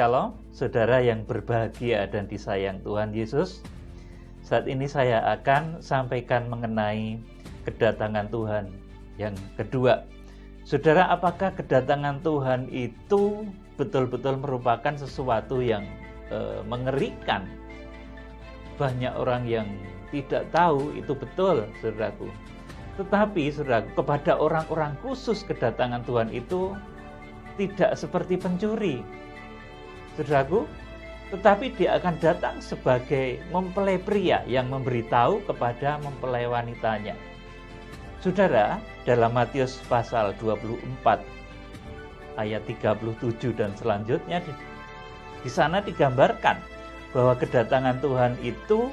Shalom, saudara yang berbahagia dan disayang Tuhan Yesus. Saat ini saya akan sampaikan mengenai kedatangan Tuhan yang kedua. Saudara, apakah kedatangan Tuhan itu betul-betul merupakan sesuatu yang mengerikan? Banyak orang yang tidak tahu itu betul, saudaraku. Tetapi, saudaraku, kepada orang-orang khusus kedatangan Tuhan itu tidak seperti pencuri, saudaraku, tetapi dia akan datang sebagai mempelai pria yang memberitahu kepada mempelai wanitanya. Saudara, dalam Matius pasal 24 ayat 37 dan selanjutnya di sana digambarkan bahwa kedatangan Tuhan itu,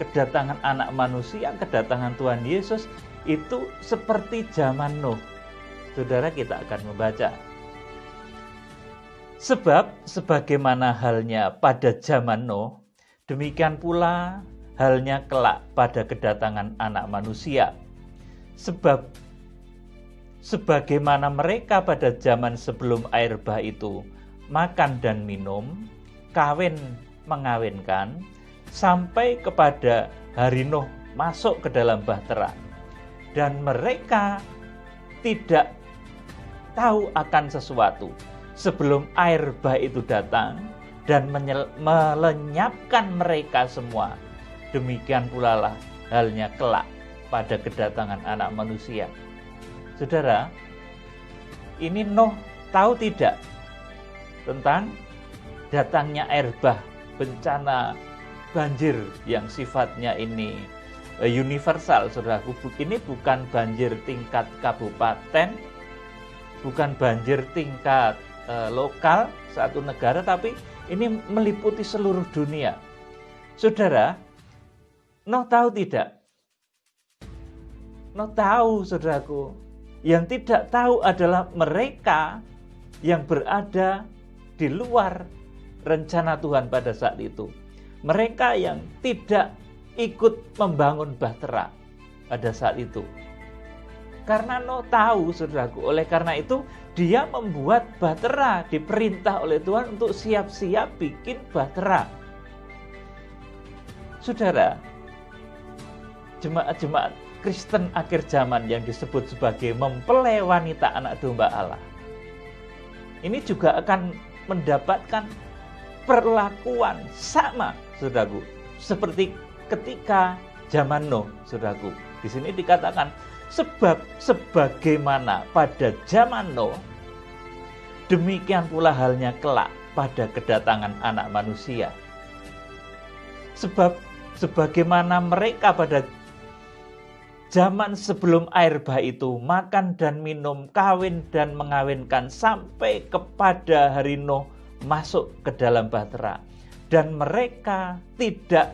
kedatangan anak manusia, kedatangan Tuhan Yesus itu seperti zaman Nuh. Saudara, kita akan membaca. Sebab sebagaimana halnya pada zaman Nuh, demikian pula halnya kelak pada kedatangan anak manusia. Sebab sebagaimana mereka pada zaman sebelum air bah itu makan dan minum, kawin mengawinkan, sampai kepada hari Nuh masuk ke dalam bahtera. Dan mereka tidak tahu akan sesuatu sebelum air bah itu datang dan melenyapkan mereka semua. Demikian pula lah halnya kelak pada kedatangan anak manusia. Saudara, ini Nuh tahu tidak tentang datangnya air bah, bencana banjir yang sifatnya ini universal, saudaraku. Ini bukan banjir tingkat kabupaten, bukan banjir tingkat lokal satu negara, tapi ini meliputi seluruh dunia. Saudara, Nuh tahu tidak? Nuh tahu, saudaraku. Yang tidak tahu adalah mereka yang berada di luar rencana Tuhan pada saat itu. Mereka yang tidak ikut membangun bahtera pada saat itu. Karena Nuh tahu, saudaraku, oleh karena itu dia membuat bahtera, diperintah oleh Tuhan untuk siap-siap bikin bahtera. Saudara, jemaat-jemaat Kristen akhir zaman yang disebut sebagai mempelai wanita anak domba Allah, ini juga akan mendapatkan perlakuan sama, saudaraku, seperti ketika zaman Nuh, saudaraku. Di sini dikatakan, sebab sebagaimana pada zaman Nuh, demikian pula halnya kelak pada kedatangan anak manusia. Sebab sebagaimana mereka pada zaman sebelum air bah itu makan dan minum, kawin dan mengawinkan, sampai kepada hari Nuh masuk ke dalam bahtera. Dan mereka tidak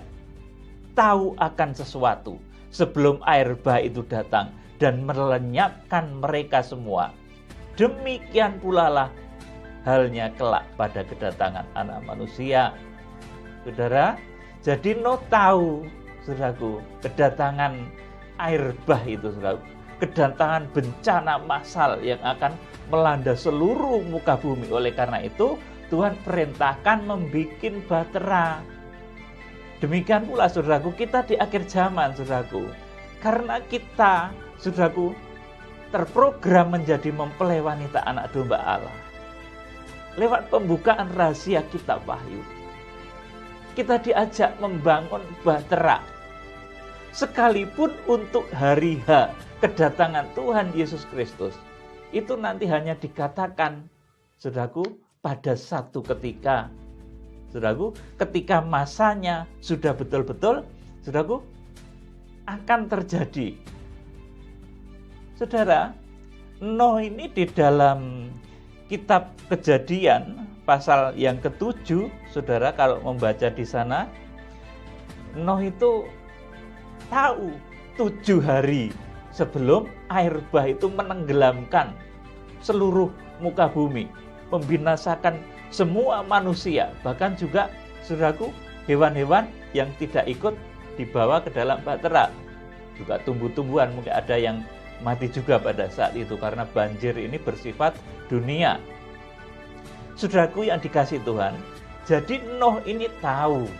tahu akan sesuatu sebelum air bah itu datang dan melenyapkan mereka semua. Demikian pula lah halnya kelak pada kedatangan anak manusia. Saudara, jadi Nuh tahu, saudaraku, kedatangan air bah itu, saudaraku, kedatangan bencana massal yang akan melanda seluruh muka bumi. Oleh karena itu Tuhan perintahkan membuat bahtera. Demikian pula, saudaraku, kita di akhir zaman, saudaraku, karena kita, saudaraku, terprogram menjadi mempelai wanita anak domba Allah. Lewat pembukaan rahasia kitab Wahyu, kita diajak membangun bahtera. Sekalipun untuk hari H kedatangan Tuhan Yesus Kristus, itu nanti hanya dikatakan, saudaraku, pada satu ketika, saudaraku, ketika masanya sudah betul-betul, saudaraku, akan terjadi. Saudara, Nuh ini di dalam kitab Kejadian pasal yang ke-7, saudara, kalau membaca di sana, Nuh itu tahu 7 hari sebelum air bah itu menenggelamkan seluruh muka bumi, membinasakan semua manusia, bahkan juga, saudaraku, hewan-hewan yang tidak ikut dibawa ke dalam bahtera. Juga tumbuh-tumbuhan, mungkin ada yang mati juga pada saat itu karena banjir ini bersifat dunia. Saudaraku yang dikasih Tuhan, jadi Nuh ini tahu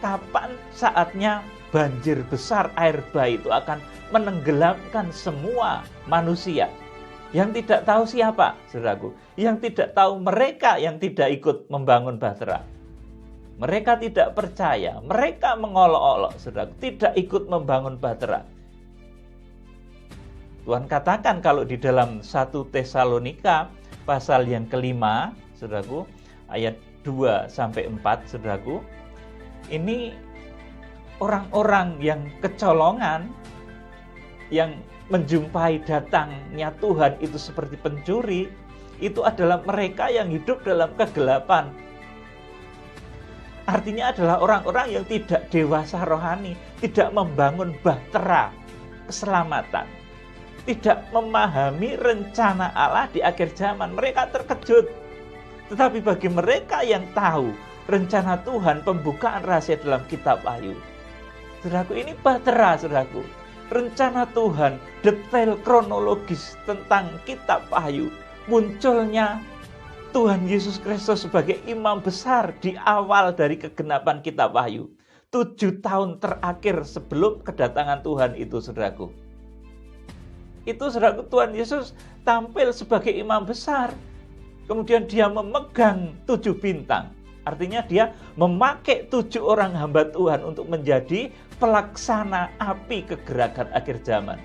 kapan saatnya banjir besar air bah itu akan menenggelamkan semua manusia. Yang tidak tahu siapa, saudaraku? Yang tidak tahu mereka yang tidak ikut membangun bahtera. Mereka tidak percaya, mereka mengolok-olok, saudaraku, tidak ikut membangun bahtera. Tuhan katakan kalau di dalam 1 Tesalonika pasal yang kelima, saudaraku, ayat 2-4, saudaraku, ini orang-orang yang kecolongan, yang menjumpai datangnya Tuhan itu seperti pencuri, itu adalah mereka yang hidup dalam kegelapan. Artinya adalah orang-orang yang tidak dewasa rohani, tidak membangun bahtera keselamatan, tidak memahami rencana Allah di akhir zaman. Mereka terkejut. Tetapi bagi mereka yang tahu rencana Tuhan, pembukaan rahasia dalam kitab Wahyu, saudaraku, ini bahtera, saudaraku. Rencana Tuhan, detail kronologis tentang kitab Wahyu, munculnya Tuhan Yesus Kristus sebagai imam besar di awal dari kegenapan kitab Wahyu. 7 tahun terakhir sebelum kedatangan Tuhan itu, saudaraku. Itu, saudaraku, Tuhan Yesus tampil sebagai imam besar. Kemudian dia memegang 7 bintang. Artinya dia memakai 7 orang hamba Tuhan untuk menjadi pelaksana api kegerakan akhir zaman.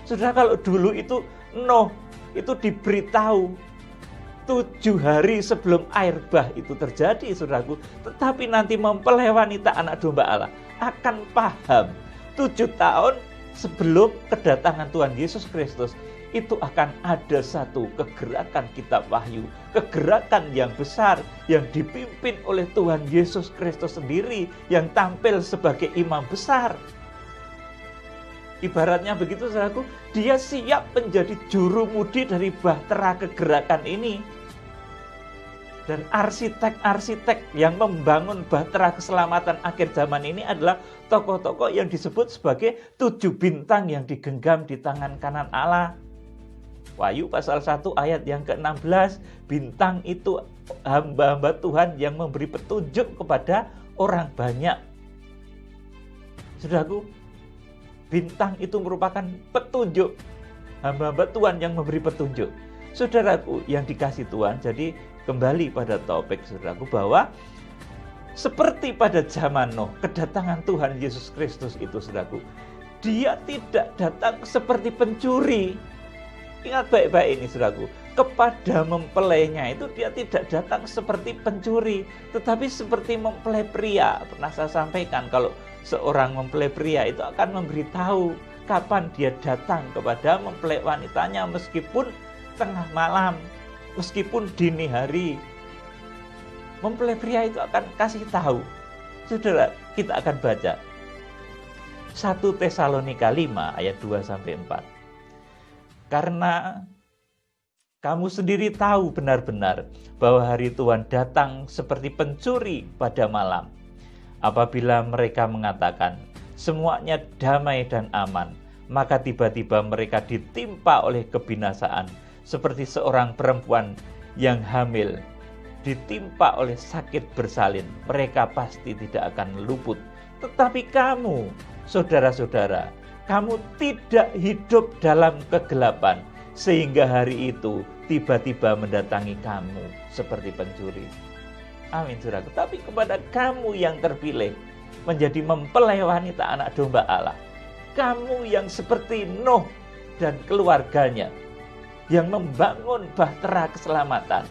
Saudara, kalau dulu itu Nuh itu diberitahu 7 hari sebelum air bah itu terjadi, saudaraku. Tetapi nanti mempelai wanita anak domba Allah akan paham 7 tahun sebelum kedatangan Tuhan Yesus Kristus itu akan ada satu kegerakan kitab Wahyu, kegerakan yang besar yang dipimpin oleh Tuhan Yesus Kristus sendiri yang tampil sebagai imam besar. Ibaratnya begitu, saudaraku, dia siap menjadi jurumudi dari bahtera kegerakan ini. Dan arsitek-arsitek yang membangun bahtera keselamatan akhir zaman ini adalah tokoh-tokoh yang disebut sebagai 7 bintang yang digenggam di tangan kanan Allah. Wahyu pasal 1 ayat yang ke-16, bintang itu hamba-hamba Tuhan yang memberi petunjuk kepada orang banyak. Saudaraku, bintang itu merupakan petunjuk, hamba-hamba Tuhan yang memberi petunjuk. Saudaraku yang dikasih Tuhan, jadi kembali pada topik, saudaraku, bahwa seperti pada zaman Nuh, kedatangan Tuhan Yesus Kristus itu, saudaraku, dia tidak datang seperti pencuri. Ingat baik-baik ini, saudaraku, kepada mempelainya itu dia tidak datang seperti pencuri, tetapi seperti mempelai pria. Pernah saya sampaikan kalau seorang mempelai pria itu akan memberitahu kapan dia datang kepada mempelai wanitanya meskipun tengah malam, meskipun dini hari. Mempelai pria itu akan kasih tahu. Saudara, kita akan baca 1 Tesalonika 5 ayat 2-4. Karena kamu sendiri tahu benar-benar bahwa hari Tuhan datang seperti pencuri pada malam. Apabila mereka mengatakan semuanya damai dan aman, maka tiba-tiba mereka ditimpa oleh kebinasaan, seperti seorang perempuan yang hamil ditimpa oleh sakit bersalin. Mereka pasti tidak akan luput. Tetapi kamu, saudara-saudara, kamu tidak hidup dalam kegelapan, sehingga hari itu tiba-tiba mendatangi kamu seperti pencuri. Amin, saudara. Tapi kepada kamu yang terpilih menjadi mempelai wanita anak domba Allah, kamu yang seperti Nuh dan keluarganya, yang membangun bahtera keselamatan,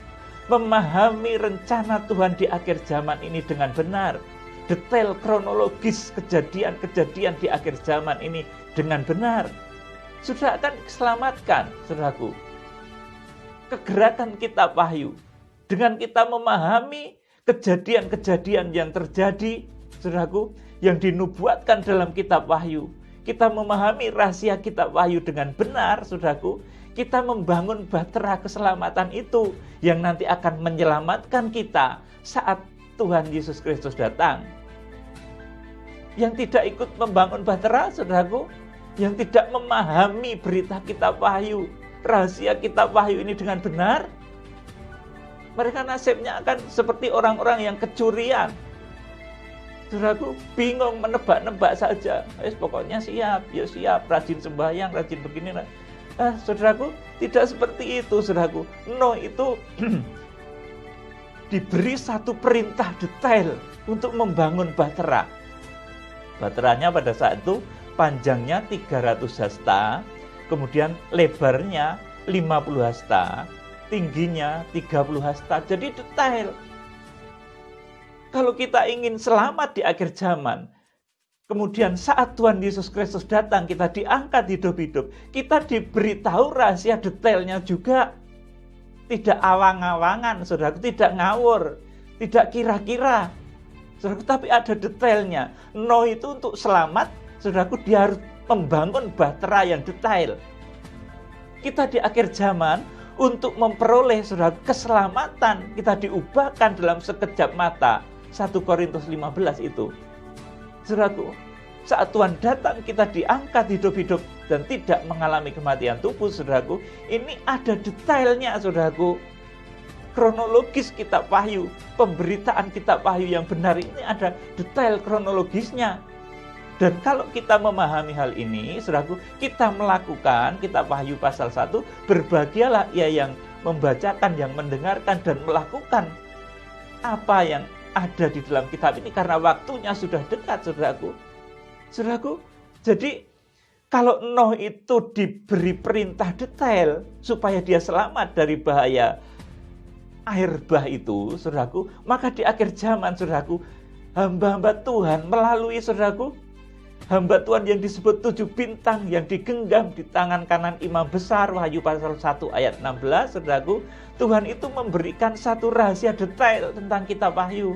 memahami rencana Tuhan di akhir zaman ini dengan benar, detail kronologis kejadian-kejadian di akhir zaman ini dengan benar, sudah akan diselamatkan, saudaraku. Kegerakan kitab Wahyu, dengan kita memahami kejadian-kejadian yang terjadi, saudaraku, yang dinubuatkan dalam kitab Wahyu, kita memahami rahasia kitab Wahyu dengan benar, saudaraku, kita membangun bahtera keselamatan itu yang nanti akan menyelamatkan kita saat Tuhan Yesus Kristus datang. Yang tidak ikut membangun bahtera, saudaraku, yang tidak memahami berita kitab Wahyu, rahasia kitab Wahyu ini dengan benar, mereka nasibnya akan seperti orang-orang yang kecurian. Saudaraku, bingung menebak-nebak saja. Pokoknya siap, ya siap, rajin sembahyang, rajin begini. Saudaraku, tidak seperti itu, saudaraku. Nuh itu diberi satu perintah detail untuk membangun bahtera. Bahteranya pada saat itu panjangnya 300 hasta, kemudian lebarnya 50 hasta, tingginya 30 hasta. Jadi detail. Kalau kita ingin selamat di akhir zaman, kemudian saat Tuhan Yesus Kristus datang, kita diangkat hidup-hidup, kita diberitahu rahasia detailnya juga. Tidak awang-awangan, saudaraku, tidak ngawur, tidak kira-kira, saudaraku, tapi ada detailnya. Nuh itu untuk selamat, saudaraku, dia harus membangun bahtera yang detail. Kita di akhir zaman, untuk memperoleh, saudaraku, keselamatan, kita diubahkan dalam sekejap mata. 1 Korintus 15 itu. Saudaraku, saat Tuhan datang, kita diangkat hidup-hidup dan tidak mengalami kematian tubuh, saudaraku. Ini ada detailnya, saudaraku. Kronologis kitab Wahyu, pemberitaan kitab Wahyu yang benar ini ada detail kronologisnya. Dan kalau kita memahami hal ini, saudaraku, kita melakukan kitab Wahyu pasal 1, berbahagialah ia yang membacakan, yang mendengarkan, dan melakukan apa yang ada di dalam kitab ini, karena waktunya sudah dekat, saudaraku. Saudaraku, jadi kalau Nuh itu diberi perintah detail supaya dia selamat dari bahaya air bah itu, saudaraku, maka di akhir zaman, saudaraku, hamba-hamba Tuhan melalui, saudaraku, hamba Tuhan yang disebut 7 bintang yang digenggam di tangan kanan imam besar, Wahyu pasal 1 ayat 16, saudaraku, Tuhan itu memberikan satu rahasia detail tentang kitab Wahyu.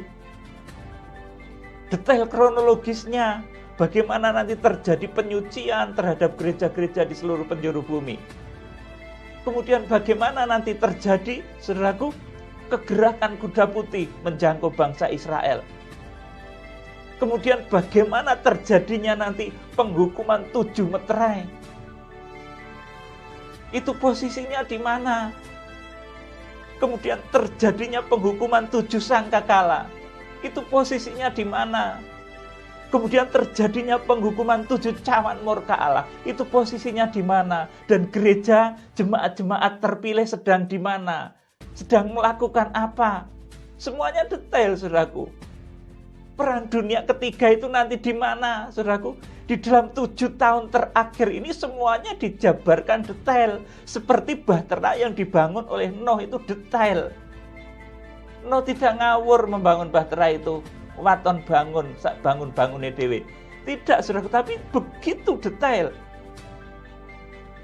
Detail kronologisnya, bagaimana nanti terjadi penyucian terhadap gereja-gereja di seluruh penjuru bumi. Kemudian bagaimana nanti terjadi, saudaraku, kegerakan kuda putih menjangkau bangsa Israel. Kemudian bagaimana terjadinya nanti penghukuman 7 meterai. Itu posisinya di mana? Kemudian terjadinya penghukuman 7 sangkakala. Itu posisinya di mana? Kemudian terjadinya penghukuman 7 cawan murka Allah. Itu posisinya di mana? Dan gereja, jemaat-jemaat terpilih sedang di mana? Sedang melakukan apa? Semuanya detail, saudaraku. Perang dunia ketiga itu nanti di mana, saudaraku? Di dalam 7 tahun terakhir ini semuanya dijabarkan detail. Seperti bahtera yang dibangun oleh Nuh itu detail. Nuh tidak ngawur membangun bahtera itu. Waton bangun-bangunnya dewe. Tidak, saudaraku, tapi begitu detail.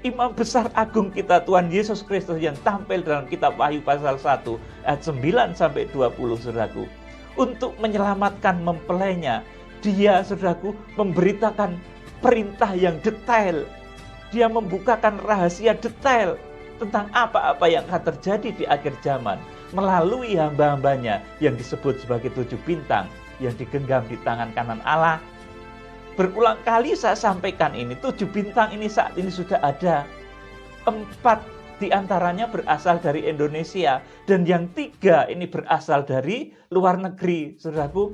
Imam besar agung kita Tuhan Yesus Kristus yang tampil dalam kitab Wahyu pasal 1 ayat 9 sampai 20, saudaraku. Untuk menyelamatkan mempelainya, dia, saudaraku, memberitakan perintah yang detail. Dia membukakan rahasia detail tentang apa-apa yang akan terjadi di akhir zaman melalui hamba-hambanya yang disebut sebagai 7 bintang yang digenggam di tangan kanan Allah. Berulang kali saya sampaikan ini, 7 bintang ini saat ini sudah ada. 4 di antaranya berasal dari Indonesia, dan yang 3 ini berasal dari luar negeri, saudaraku.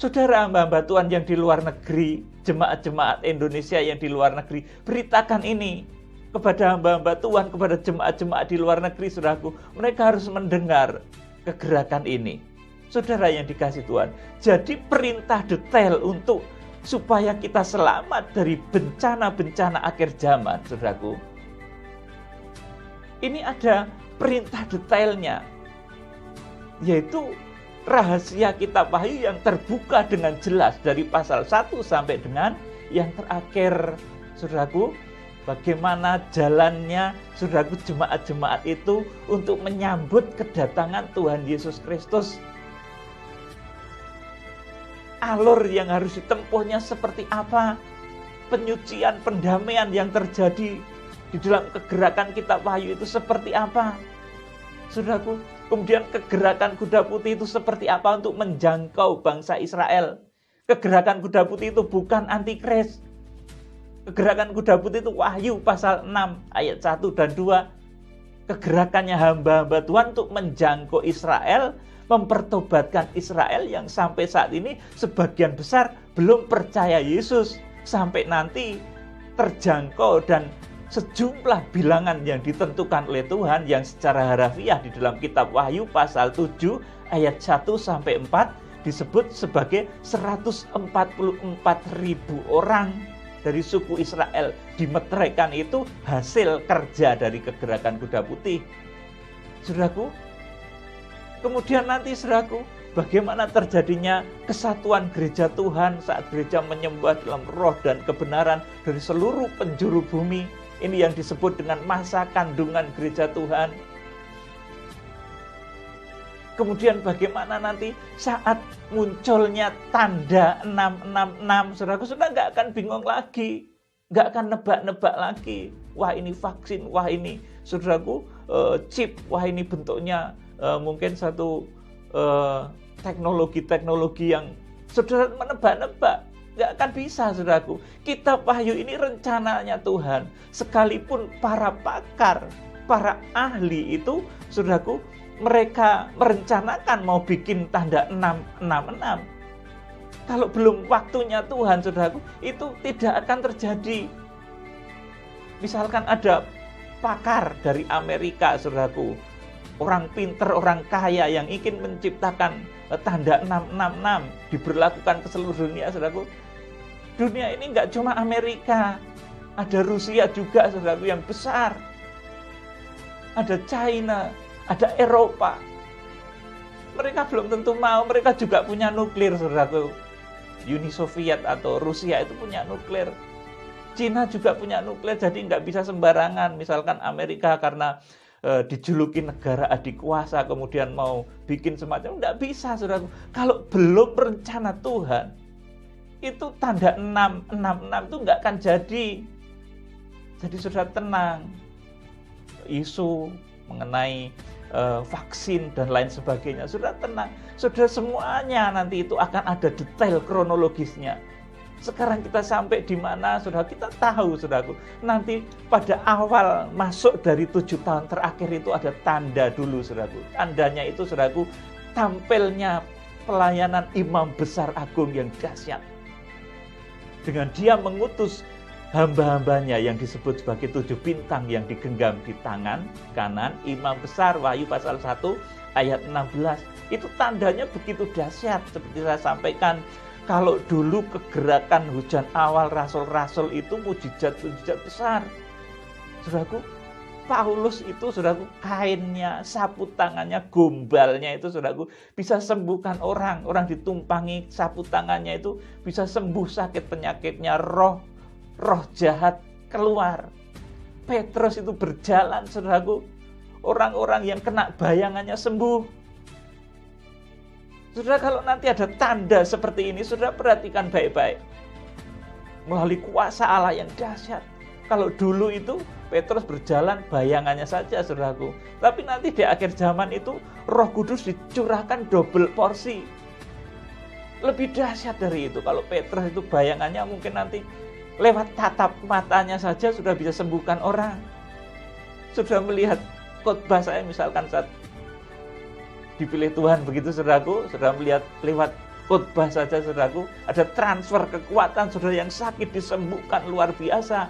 Saudara hamba-hamba Tuhan yang di luar negeri, jemaat-jemaat Indonesia yang di luar negeri, beritakan ini kepada hamba-hamba Tuhan, kepada jemaat-jemaat di luar negeri, saudaraku. Mereka harus mendengar kegerakan ini. Saudara yang dikasih Tuhan, jadi perintah detail untuk supaya kita selamat dari bencana-bencana akhir zaman, saudaraku. Ini ada perintah detailnya, yaitu rahasia kitab Wahyu yang terbuka dengan jelas dari pasal 1 sampai dengan yang terakhir, saudaraku. Bagaimana jalannya, saudaraku, jemaat-jemaat itu untuk menyambut kedatangan Tuhan Yesus Kristus. Alur yang harus ditempuhnya seperti apa? Penyucian, pendamaian yang terjadi di dalam kegerakan kitab Wahyu itu seperti apa? Saudaraku, kemudian kegerakan kuda putih itu seperti apa untuk menjangkau bangsa Israel? Kegerakan kuda putih itu bukan antikris. Kegerakan kuda putih itu Wahyu pasal 6 ayat 1 dan 2. Kegerakannya hamba-hamba Tuhan untuk menjangkau Israel, mempertobatkan Israel yang sampai saat ini sebagian besar belum percaya Yesus. Sampai nanti terjangkau dan sejumlah bilangan yang ditentukan oleh Tuhan yang secara harafiah di dalam kitab Wahyu pasal 7 ayat 1 sampai 4 disebut sebagai 144.000 orang dari suku Israel dimeteraikan itu hasil kerja dari kegerakan kuda putih. Saudaraku, kemudian nanti saudaraku, bagaimana terjadinya kesatuan gereja Tuhan saat gereja menyembah dalam roh dan kebenaran dari seluruh penjuru bumi. Ini yang disebut dengan masa kandungan gereja Tuhan. Kemudian bagaimana nanti saat munculnya tanda 666, saudaraku, sudah nggak akan bingung lagi, nggak akan nebak-nebak lagi. Wah ini vaksin, wah ini saudaraku chip, wah ini bentuknya mungkin satu teknologi-teknologi yang saudara menebak-nebak. Nggak akan bisa, saudaraku. Kitab Wahyu ini rencananya Tuhan. Sekalipun para pakar, para ahli itu, saudaraku, mereka merencanakan mau bikin tanda 666. Kalau belum waktunya Tuhan, saudaraku, itu tidak akan terjadi. Misalkan ada pakar dari Amerika, saudaraku, orang pinter, orang kaya yang ingin menciptakan tanda 666 diberlakukan ke seluruh dunia, saudaraku. Dunia ini nggak cuma Amerika, ada Rusia juga, saudaraku, yang besar. Ada China, ada Eropa. Mereka belum tentu mau, mereka juga punya nuklir, saudaraku. Uni Soviet atau Rusia itu punya nuklir. Cina juga punya nuklir, jadi nggak bisa sembarangan. Misalkan Amerika karena dijuluki negara adik kuasa, kemudian mau bikin semacam, nggak bisa, saudaraku. Kalau belum rencana Tuhan, itu tanda 666 itu nggak akan jadi. Jadi saudara tenang. Isu mengenai vaksin dan lain sebagainya, saudara tenang. Saudara, semuanya nanti itu akan ada detail kronologisnya. Sekarang kita sampai di mana, saudara, kita tahu, saudaraku. Nanti pada awal masuk dari 7 tahun terakhir itu ada tanda dulu, saudaraku. Tandanya itu, saudaraku, tampilnya pelayanan imam besar agung yang dahsyat. Dengan dia mengutus hamba-hambanya yang disebut sebagai 7 bintang yang digenggam di tangan kanan imam besar, Wahyu pasal 1 ayat 16. Itu tandanya begitu dahsyat. Seperti saya sampaikan, kalau dulu kegerakan hujan awal rasul-rasul itu mujizat-mujizat besar. Saudaraku, Paulus itu, saudaraku, kainnya, sapu tangannya, gombalnya itu, saudaraku, bisa sembuhkan orang. Orang ditumpangi sapu tangannya itu bisa sembuh sakit penyakitnya, roh jahat keluar. Petrus itu berjalan, saudaraku, orang-orang yang kena bayangannya sembuh. Saudara, kalau nanti ada tanda seperti ini, saudara perhatikan baik-baik. Melalui kuasa Allah yang dahsyat. Kalau dulu itu Petrus berjalan bayangannya saja, saudaraku. Tapi nanti di akhir zaman itu Roh Kudus dicurahkan double porsi. Lebih dahsyat dari itu. Kalau Petrus itu bayangannya mungkin nanti lewat tatap matanya saja sudah bisa sembuhkan orang. Sudah melihat khotbah saya, misalkan saat dipilih Tuhan begitu, saudaraku, sudah melihat lewat khotbah saja, saudaraku, ada transfer kekuatan, saudara, yang sakit disembuhkan luar biasa.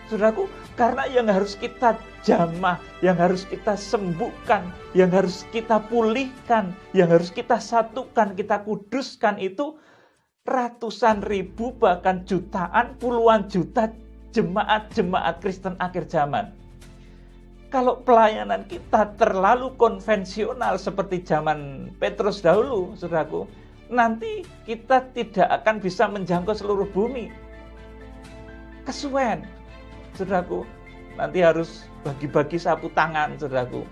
Saudaraku, karena yang harus kita jamah, yang harus kita sembuhkan, yang harus kita pulihkan, yang harus kita satukan, kita kuduskan itu ratusan ribu, bahkan jutaan, puluhan juta jemaat-jemaat Kristen akhir zaman. Kalau pelayanan kita terlalu konvensional seperti zaman Petrus dahulu, saudaraku, nanti kita tidak akan bisa menjangkau seluruh bumi. Kesuwen, saudaraku, nanti harus bagi-bagi sapu tangan, saudaraku.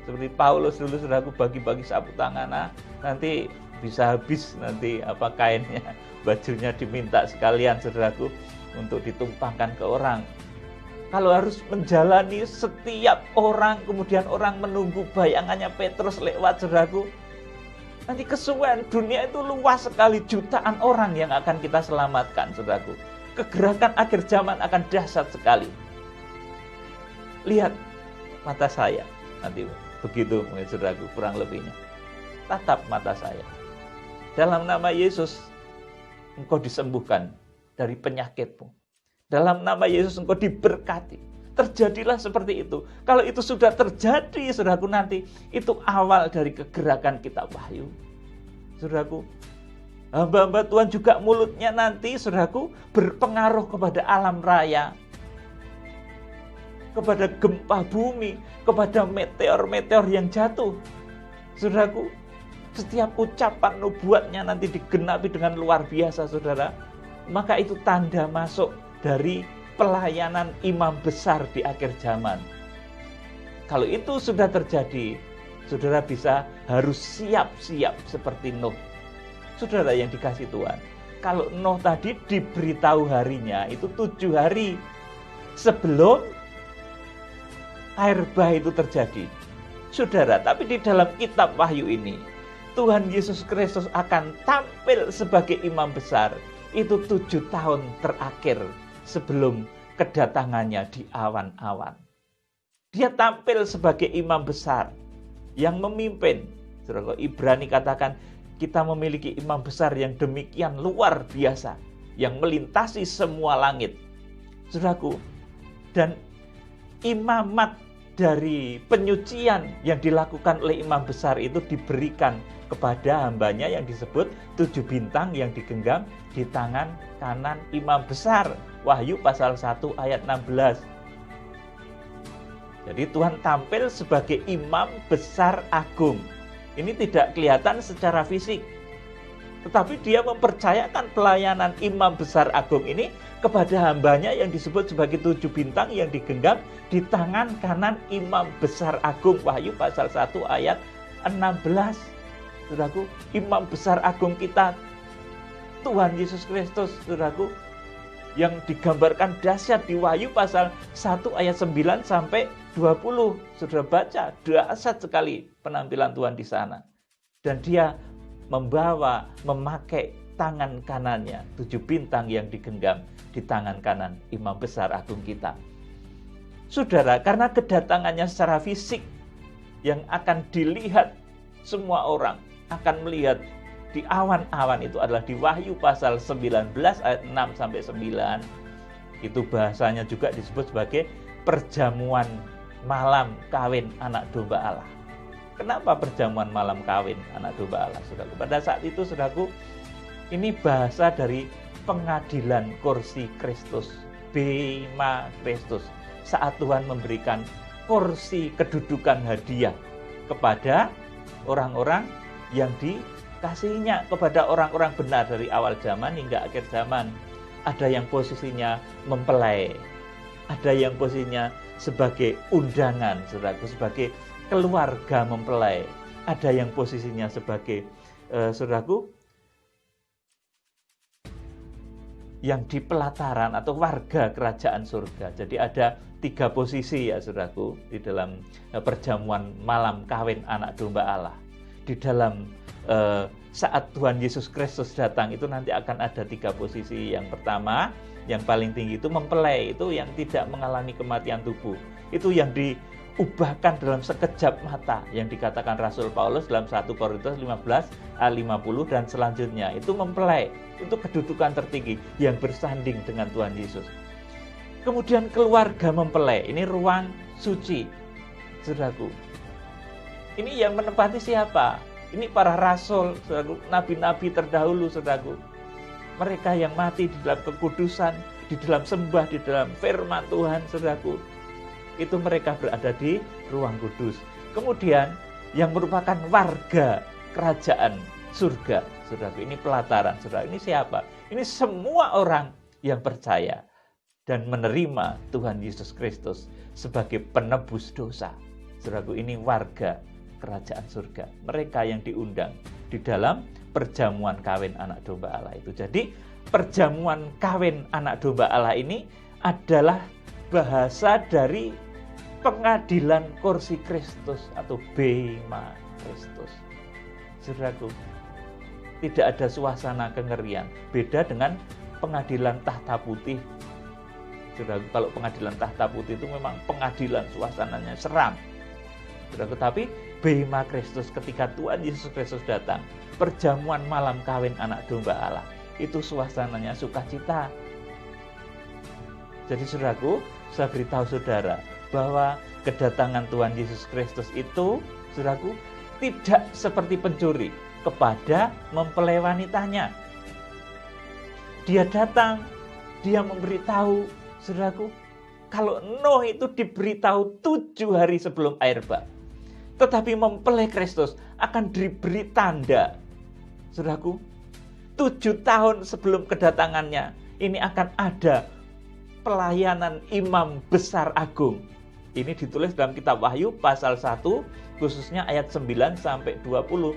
Seperti Paulus dulu, saudaraku, bagi-bagi sapu tangan. Nah, nanti bisa habis nanti kainnya, bajunya diminta sekalian, saudaraku, untuk ditumpangkan ke orang. Kalau harus menjalani setiap orang, kemudian orang menunggu bayangannya Petrus lewat, saudaraku, nanti kesuwen. Dunia itu luas sekali, jutaan orang yang akan kita selamatkan, saudaraku. Kegerakan akhir zaman akan dahsyat sekali. Lihat mata saya, nanti begitu saudaraku kurang lebihnya. Tatap mata saya. Dalam nama Yesus, engkau disembuhkan dari penyakitmu. Dalam nama Yesus engkau diberkati. Terjadilah seperti itu. Kalau itu sudah terjadi, saudaraku, nanti itu awal dari kegerakan kitab Wahyu. Saudaraku, hamba-hamba Tuhan juga mulutnya nanti, saudaraku, berpengaruh kepada alam raya, kepada gempa bumi, kepada meteor-meteor yang jatuh. Saudaraku, setiap ucapan nubuatnya nanti digenapi dengan luar biasa, saudara. Maka itu tanda masuk dari pelayanan imam besar di akhir zaman. Kalau itu sudah terjadi, saudara harus siap-siap seperti Nuh. Saudara yang dikasih Tuhan, kalau Nuh tadi diberitahu harinya itu 7 hari sebelum air bah itu terjadi. Saudara, tapi di dalam kitab Wahyu ini, Tuhan Yesus Kristus akan tampil sebagai imam besar itu 7 tahun terakhir sebelum kedatangannya di awan-awan. Dia tampil sebagai imam besar yang memimpin. Saudara, Ibrani katakan kita memiliki imam besar yang demikian luar biasa, yang melintasi semua langit. Saudaraku, dan imamat dari penyucian yang dilakukan oleh imam besar itu diberikan kepada hambanya yang disebut 7 bintang yang digenggam di tangan kanan imam besar. Wahyu pasal 1 ayat 16. Jadi Tuhan tampil sebagai imam besar agung. Ini tidak kelihatan secara fisik, tetapi dia mempercayakan pelayanan imam besar agung ini kepada hambanya yang disebut sebagai 7 bintang yang digenggam di tangan kanan imam besar agung. Wahyu pasal 1 ayat 16. Saudaraku, imam besar agung kita Tuhan Yesus Kristus, saudaraku, yang digambarkan dahsyat di Wahyu pasal 1 ayat 9 sampai 20. Saudara baca, dahsyat sekali penampilan Tuhan di sana. Dan dia memakai tangan kanannya 7 bintang yang digenggam di tangan kanan imam besar agung kita. Saudara, karena kedatangannya secara fisik yang akan dilihat semua orang, akan melihat di awan-awan, itu adalah di Wahyu pasal 19 ayat 6 sampai 9. Itu bahasanya juga disebut sebagai perjamuan malam kawin anak domba Allah. Kenapa perjamuan malam kawin anak domba Allah, saudaraku? Pada saat itu, saudaraku, ini bahasa dari pengadilan kursi Kristus, bema Kristus. Saat Tuhan memberikan kursi kedudukan hadiah kepada orang-orang yang dikasihinya, kepada orang-orang benar dari awal zaman hingga akhir zaman. Ada yang posisinya mempelai, ada yang posisinya sebagai undangan, saudaraku, sebagai keluarga mempelai, ada yang posisinya sebagai saudaraku yang di pelataran atau warga kerajaan surga. Jadi ada 3 posisi ya saudaraku di dalam perjamuan malam kawin anak domba Allah. Di dalam saat Tuhan Yesus Kristus datang itu nanti akan ada 3 posisi. Yang pertama, yang paling tinggi itu mempelai, itu yang tidak mengalami kematian tubuh. Itu yang diubahkan dalam sekejap mata, yang dikatakan Rasul Paulus dalam 1 Korintus 15 ayat 50 dan selanjutnya. Itu mempelai, itu kedudukan tertinggi yang bersanding dengan Tuhan Yesus. Kemudian keluarga mempelai, ini ruang suci, saudaraku. Ini yang menempati siapa? Ini para rasul, saudaraku, nabi-nabi terdahulu, saudaraku. Mereka yang mati di dalam kekudusan, di dalam sembah, di dalam firman Tuhan, saudaraku. Itu mereka berada di ruang kudus. Kemudian yang merupakan warga kerajaan surga, saudaraku, ini pelataran, saudara. Ini siapa? Ini semua orang yang percaya dan menerima Tuhan Yesus Kristus sebagai penebus dosa. Saudaraku, ini warga kerajaan surga. Mereka yang diundang di dalam perjamuan kawin anak domba Allah itu. Jadi perjamuan kawin anak domba Allah ini adalah bahasa dari pengadilan kursi Kristus atau bema Kristus. Saudaraku, tidak ada suasana kengerian. Beda dengan pengadilan tahta putih. Saudaraku, kalau pengadilan tahta putih itu memang pengadilan, suasananya seram. Saudaraku, tapi Bema Kristus, ketika Tuhan Yesus Kristus datang, perjamuan malam kawin anak domba Allah, itu suasananya sukacita. Jadi saudaraku, saya beritahu saudara bahwa kedatangan Tuhan Yesus Kristus itu, saudaraku, tidak seperti pencuri kepada mempelai wanitanya. Dia datang, dia memberitahu, saudaraku, kalau Nuh itu diberitahu 7 hari sebelum air bah. Tetapi mempelai Kristus akan diberi tanda. Saudaraku, 7 tahun sebelum kedatangannya, ini akan ada pelayanan imam besar agung. Ini ditulis dalam kitab Wahyu pasal 1, khususnya ayat 9 sampai 20.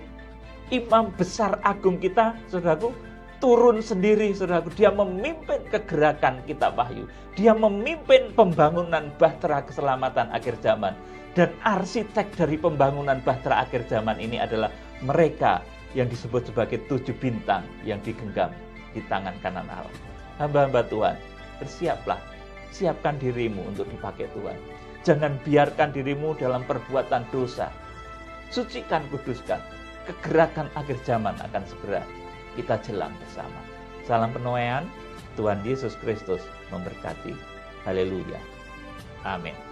Imam besar agung kita, saudaraku, turun sendiri, saudaraku. Dia memimpin kegerakan kitab Wahyu. Dia memimpin pembangunan bahtera keselamatan akhir zaman. Dan arsitek dari pembangunan bahtera akhir zaman ini adalah mereka yang disebut sebagai 7 bintang yang digenggam di tangan kanan Allah. Hamba-hamba Tuhan, bersiaplah. Siapkan dirimu untuk dipakai Tuhan. Jangan biarkan dirimu dalam perbuatan dosa. Sucikan, kuduskan. Kegerakan akhir zaman akan segera kita jelang bersama. Salam penuaian, Tuhan Yesus Kristus memberkati. Haleluya. Amin.